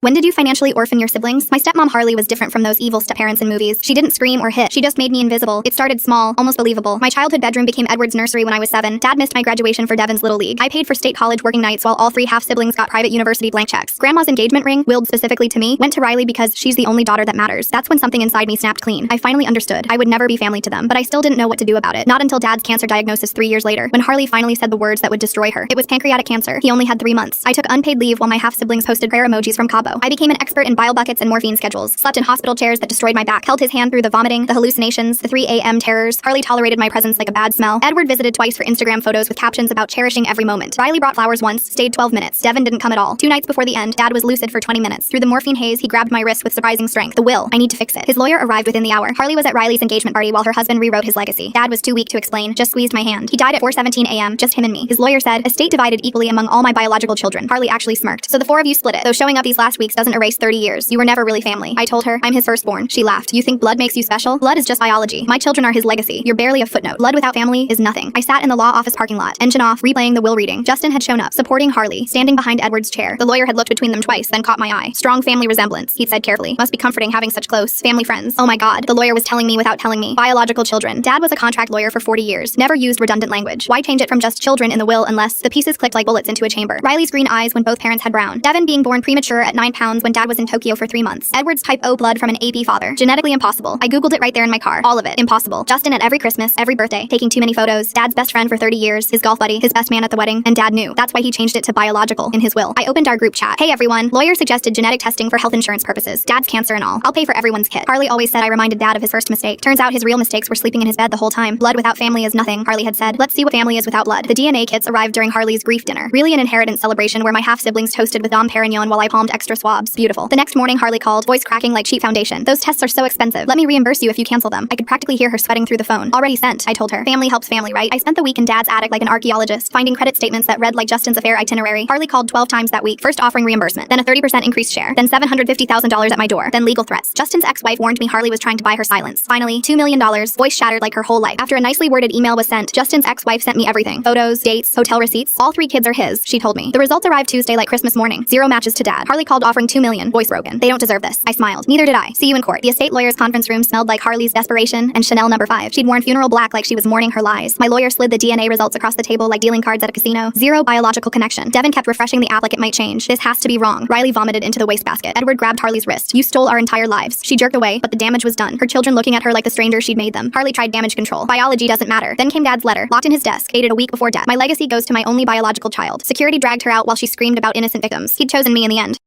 When did you financially orphan your siblings? My stepmom Harley was different from those evil step-parents in movies. She didn't scream or hit. She just made me invisible. It started small, almost believable. My childhood bedroom became Edward's nursery when I was 7. Dad missed my graduation for Devon's Little League. I paid for state college working nights while all 3 half-siblings got private university blank checks. Grandma's engagement ring, willed specifically to me, went to Riley because she's the only daughter that matters. That's when something inside me snapped clean. I finally understood. I would never be family to them, but I still didn't know what to do about it. Not until Dad's cancer diagnosis 3 years later, when Harley finally said the words that would destroy her. It was pancreatic cancer. He only had 3 months. I took unpaid leave while my half-siblings posted prayer emojis from Cabo. I became an expert in bile buckets and morphine schedules, slept in hospital chairs that destroyed my back, held his hand through the vomiting, the hallucinations, the 3 a.m. terrors. Harley tolerated my presence like a bad smell. Edward visited twice for Instagram photos with captions about cherishing every moment. Riley brought flowers once, stayed 12 minutes. Devon didn't come at all. 2 nights before the end, Dad was lucid for 20 minutes. Through the morphine haze, he grabbed my wrist with surprising strength. The will. I need to fix it. His lawyer arrived within the hour. Harley was at Riley's engagement party while her husband rewrote his legacy. Dad was too weak to explain, just squeezed my hand. He died at 4:17 a.m., just him and me. His lawyer said, estate divided equally among all my biological children. Harley actually smirked. So the 4 of you split it. Though showing up these last weeks doesn't erase 30 years. You were never really family. I told her, I'm his firstborn. She laughed. You think blood makes you special? Blood is just biology. My children are his legacy. You're barely a footnote. Blood without family is nothing. I sat in the law office parking lot, engine off, replaying the will reading. Justin had shown up, supporting Harley, standing behind Edward's chair. The lawyer had looked between them twice, then caught my eye. Strong family resemblance, he'd said carefully. Must be comforting having such close family friends. Oh my god, the lawyer was telling me without telling me. Biological children. Dad was a contract lawyer for 40 years. Never used redundant language. Why change it from just children in the will unless the pieces clicked like bullets into a chamber? Riley's green eyes when both parents had brown. Devon being born premature at 9 pounds when Dad was in Tokyo for 3 months. Edward's type O blood from an AB father. Genetically impossible. I googled it right there in my car. All of it. Impossible. Justin at every Christmas, every birthday, taking too many photos. Dad's best friend for 30 years, his golf buddy, his best man at the wedding, and Dad knew. That's why he changed it to biological in his will. I opened our group chat. Hey everyone, lawyer suggested genetic testing for health insurance purposes. Dad's cancer and all. I'll pay for everyone's kit. Harley always said I reminded Dad of his first mistake. Turns out his real mistakes were sleeping in his bed the whole time. Blood without family is nothing, Harley had said. Let's see what family is without blood. The DNA kits arrived during Harley's grief dinner. Really an inheritance celebration where my half-siblings toasted with Dom Perignon while I palmed extra swabs. Beautiful. The next morning Harley called, voice cracking like cheap foundation. Those tests are so expensive. Let me reimburse you if you cancel them. I could practically hear her sweating through the phone. Already sent, I told her. Family helps family, right? I spent the week in Dad's attic like an archaeologist, finding credit statements that read like Justin's affair itinerary. Harley called 12 times that week, first offering reimbursement, then a 30% increased share, then $750,000 at my door, then legal threats. Justin's ex-wife warned me Harley was trying to buy her silence. Finally, $2 million, voice shattered like her whole life. After a nicely worded email was sent, Justin's ex-wife sent me everything. Photos, dates, hotel receipts. All 3 kids are his, she told me. The results arrived Tuesday like Christmas morning. 0 matches to Dad. Harley called offering $2 million, voice broken. They don't deserve this. I smiled. Neither did I. See you in court. The estate lawyer's conference room smelled like Harley's desperation and Chanel No. 5. She'd worn funeral black like she was mourning her lies. My lawyer slid the DNA results across the table like dealing cards at a casino. 0 biological connection. Devon kept refreshing the app like it might change. This has to be wrong. Riley vomited into the wastebasket. Edward grabbed Harley's wrist. You stole our entire lives. She jerked away, but the damage was done. Her children looking at her like the stranger she'd made them. Harley tried damage control. Biology doesn't matter. Then came Dad's letter, locked in his desk, dated a week before death. My legacy goes to my only biological child. Security dragged her out while she screamed about innocent victims. He'd chosen me in the end.